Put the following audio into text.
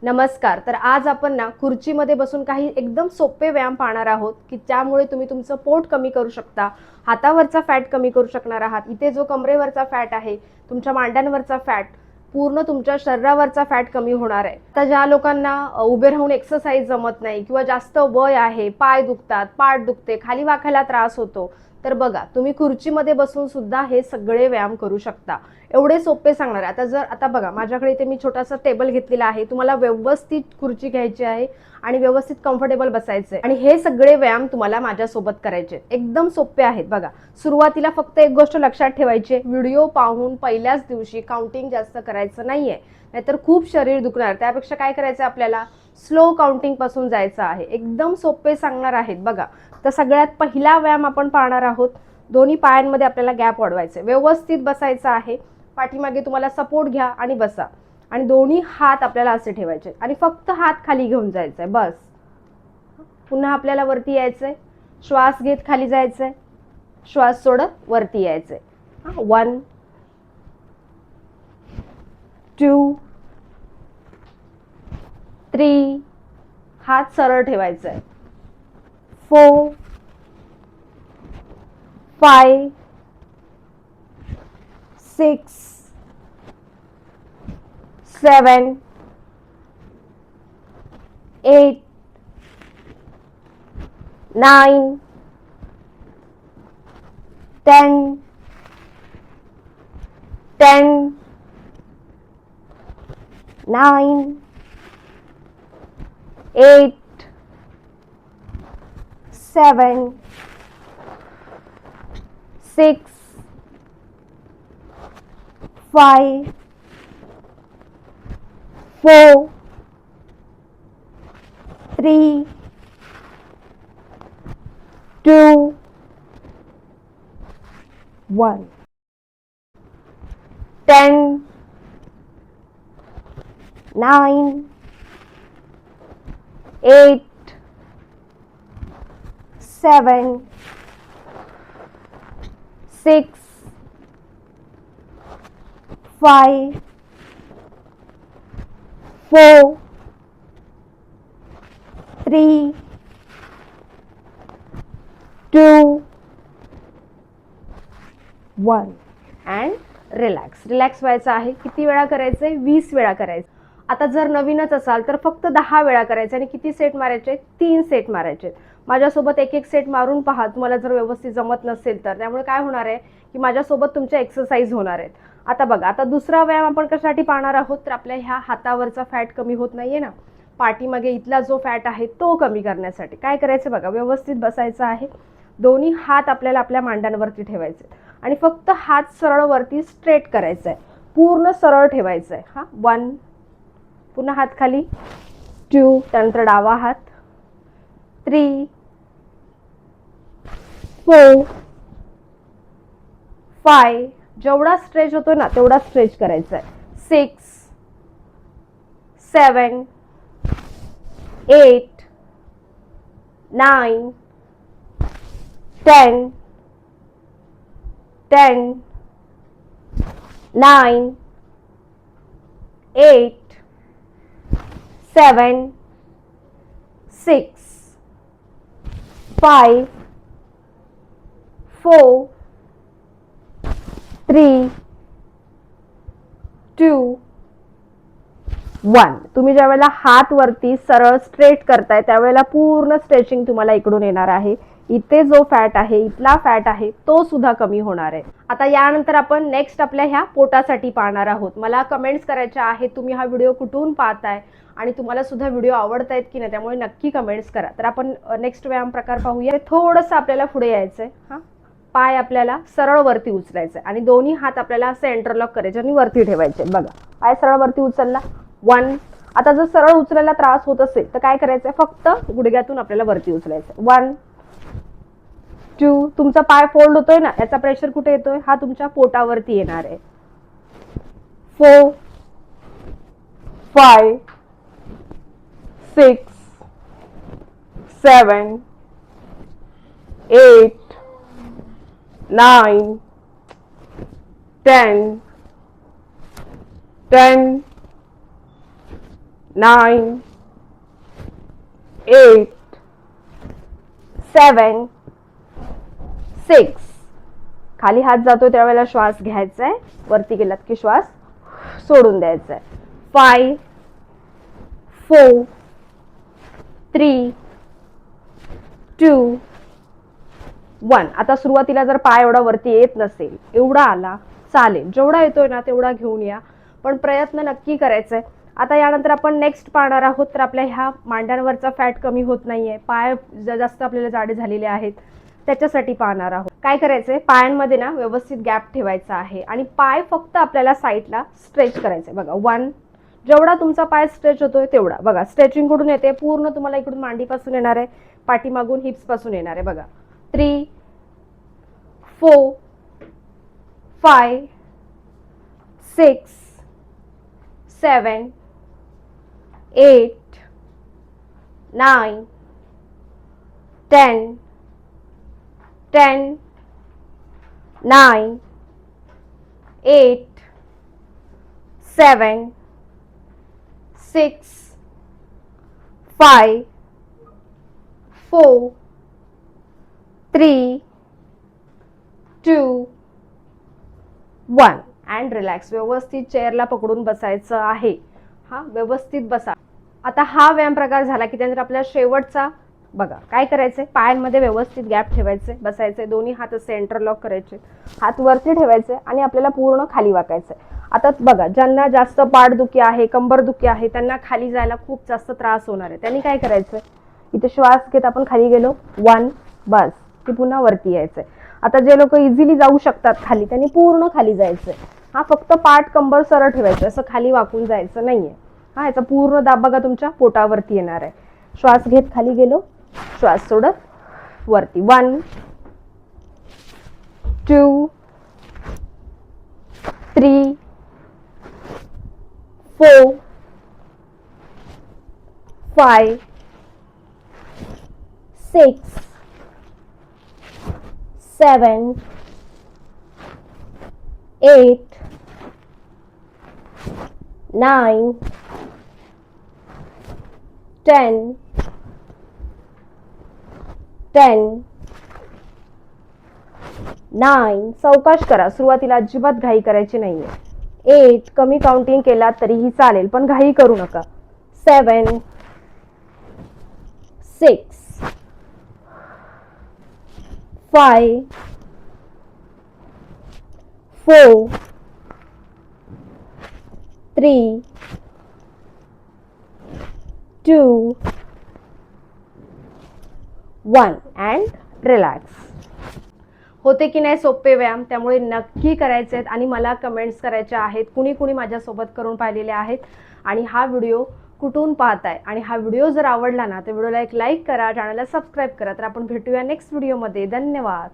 नमस्कार. तर आज आपण ना खुर्चीमध्ये बसून काही एकदम सोपे व्यायाम पाहणार आहोत, की त्यामुळे तुम्ही तुमचं पोट कमी करू शकता, हातावरचा फॅट कमी करू शकणार आहात. इथे जो कमरेवरचा फॅट आहे, तुमच्या मांड्यांवरचा फॅट, पूर्ण तुमच्या शरीरावरचा फॅट कमी होणार आहे. आता ज्या लोकांना उभे राहून एक्सरसाइज जमत नाही किंवा जास्त वय आहे, पाय दुखतात, पाठ दुखते, खाली वाकायला त्रास होतो, तर बघा तुम्ही खुर्चीमध्ये बसून सुद्धा हे सगळे व्यायाम करू शकता. एवढे सोपे सांगणार आहे. आता बघा माझ्याकडे इथे मी छोटासा टेबल घेतलेला आहे. तुम्हाला व्यवस्थित खुर्ची घ्यायची आहे आणि व्यवस्थित कम्फर्टेबल बसायचं आहे आणि हे सगळे व्यायाम तुम्हाला माझ्यासोबत करायचे. एकदम सोपे आहेत बघा. सुरुवातीला फक्त एक गोष्ट लक्षात ठेवायची, व्हिडिओ पाहून पहिल्याच दिवशी काउंटिंग जास्त करायचं नाहीये, नाहीतर खूप शरीर दुखणार. त्यापेक्षा काय करायचं आपल्याला, स्लो काउंटिंग पासून जायचं आहे. एकदम सोपे सांगणार आहेत बघा. तर सगळ्यात पहिला व्यायाम आपण पाहणार आहोत. दोन्ही पायांमध्ये आपल्याला गॅप वाढवायचे, व्यवस्थित बसायचं आहे. पाठीमागे तुम्हाला सपोर्ट घ्या आणि बसा आणि दोन्ही हात आपल्याला असे ठेवायचे आणि फक्त हात खाली घेऊन जायचंय बस. पुन्हा आपल्याला वरती यायचंय, श्वास घेत खाली जायचंय, श्वास सोडत वरती यायचंय. 1 2 3 हात सरळ ठेवायचंय. 4 5 6 7 8 9 10 10 9 8 7 6 5 4 3 2 1 10 9 8 7 6 5 4 3 2 1 अँड रिलॅक्स. रिलॅक्स व्हायचं आहे. किती वेळा करायचंय? 20 वेळा करायचं. आता जर नवीनच असाल तर फक्त 10 वेळा करायचे आणि किती सेट मारायचे? 3 सेट मारायचे. माझ्यासोबत एक एक सेट मारून पहा, तुम्हाला जर व्यवस्थित जमत नसेल तर. त्यामुळे काय होणार आहे की माझ्यासोबत तुमच्या एक्सरसाइज होणार आहेत. आता बघा, आता दुसरा व्यायाम आपण कशासाठी पाहणार आहोत, तर आपल्या ह्या हातावरचा फॅट कमी होत नाहीये ना, पाठीमागे इथला जो फॅट आहे तो कमी करण्यासाठी काय करायचं बघा. व्यवस्थित बसायचं आहे. दोन्ही हात आपल्याला आपल्या मांड्यांवरती ठेवायचे आणि फक्त हात सरळ वरती स्ट्रेट करायचा आहे. पूर्ण सरळ ठेवायचं आहे. 1 पुन्हा हात खाली, 2 त्यानंतर डावा हात, 3 4 5 जेवढा स्ट्रेच होतो ना तेवढा स्ट्रेच करायचा आहे. 6 7 8 9 10 10 9 8 7 6 5 4 3 2 1. तुम्ही ज्या वेळेला हात वरती सरळ स्ट्रेट करताय त्यावेळेला पूर्ण स्ट्रेचिंग तुम्हाला इकडून येणार आहे. इथे जो फॅट आहे, इथला फॅट आहे, तो सुद्धा कमी होणार आहे. आता यानंतर आपण नेक्स्ट आपल्या ह्या पोटासाठी पाहणार आहोत. मला कमेंट्स करायच्या आहेत, तुम्ही हा व्हिडिओ कुठून पाहताय आणि तुम्हाला सुद्धा व्हिडिओ आवडतायत की नाही, त्यामुळे नक्की कमेंट्स करा. तर आपण नेक्स्ट व्यायाम प्रकार पाहूया. थोडंसं आपल्याला पुढे यायचंय. पाय आपल्याला सरळ वरती उचलायचे आणि दोन्ही हात आपल्याला असे इंटरलॉक करायचे आणि वरती ठेवायचे. बघा, पाय सरळ वरती उचलला. 1. आता जर सरळ उचलायला त्रास होत असेल तर काय करायचं, फक्त गुडघ्यातून आपल्याला वरती उचलायचं. 1 2 तुमचा पाय फोल्ड होतोय ना, याचा प्रेशर कुठे येतोय, हा तुमच्या पोटावरती येणार आहे. 4 5 6 7 8 9 10 10 9 8 7 6 खाली हात जातो त्यावेळेला श्वास घ्यायचा आहे, वरती गेलात की श्वास सोडून द्यायचा आहे. 5 4 3 2 1. आता सुरुवातीला जर पाय एवढा वरती येत नसेल, एवढा आला चालेल, जेवढा येतोय ना तेवढा घेऊन या, पण प्रयत्न नक्की करायचा आहे. आता यानंतर आपण नेक्स्ट पाहणार आहोत, तर आपल्या ह्या मांड्यांवरचा फॅट कमी होत नाहीये, पाय जास्त आपल्याला जाडे झालेले आहेत, त्याच्यासाठी पाहणार आहोत. काय करायचंय, पायांमध्ये ना व्यवस्थित गॅप ठेवायचा आहे आणि पाय फक्त आपल्याला साईडला स्ट्रेच करायचे. बघा 1, जेवढा तुमचा पाय स्ट्रेच होतोय तेवढा. बघा स्ट्रेचिंग कुठून येते, पूर्ण तुम्हाला इकडून मांडीपासून येणार आहे, पाठीमागून हिप्स पासून येणार आहे. बघा 3 4 5 6 7 8 9 10 10 9 8 7 6 5 4 3 2 1 अँड रिलॅक्स. व्यवस्थित चेअरला पकडून बसायचं आहे. हा, व्यवस्थित बसा. आता हा व्यायाम प्रकार झाला की त्यानंतर आपल्या शेवटचा बघा काय करायचंय, पायांमध्ये व्यवस्थित गॅप ठेवायचे, बसायचे, दोन्ही हात असे इंटरलॉक करायचे, हात वरती ठेवायचे आणि आपल्याला पूर्ण खाली वाकायचंय. आता बघा ज्यांना जास्त पाठदुखी आहे, कंबरदुखी आहे, त्यांना खाली जायला खूप जास्त त्रास होणार आहे. त्यांनी काय करायचंय, इथे श्वास घेत आपण खाली गेलो 1, बस की पुन्हा वरती यायचंय. आता जे लोक इझिली जाऊ शकतात खाली, त्यांनी पूर्ण खाली जायचंय. हा, फक्त पाठ कंबर सरळ ठेवायचं, असं खाली वाकून जायचं नाहीये. हा, याचा पूर्ण दाब बघा तुमच्या पोटावरती येणार आहे. श्वास घेत खाली गेलो, श्वास सोडत वरती 1 2 3 4 5 6 7 8 9 10 10 9. सावकाश करा, सुरुवातीला अजिबात घाई करायची नाहीये. 8 कमी काउंटिंग केला तरीही चालेल, पण घाई करू नका. 7 6 5 4 3 2 1 अँड रिलॅक्स. होते की नाही सोपे व्यायाम? त्यामुळे नक्की करायचे आहेत आणि मला कमेंट्स करायच्या आहेत, कुणी कुणी माझ्यासोबत करून पाहिलेले आहेत आणि हा व्हिडिओ कुठून पाहताय. आणि हा व्हिडिओ जर आवडला ना तर व्हिडिओला एक लाईक करा, चॅनलला सबस्क्राईब करा. तर आपण भेटूया नेक्स्ट व्हिडिओमध्ये. धन्यवाद.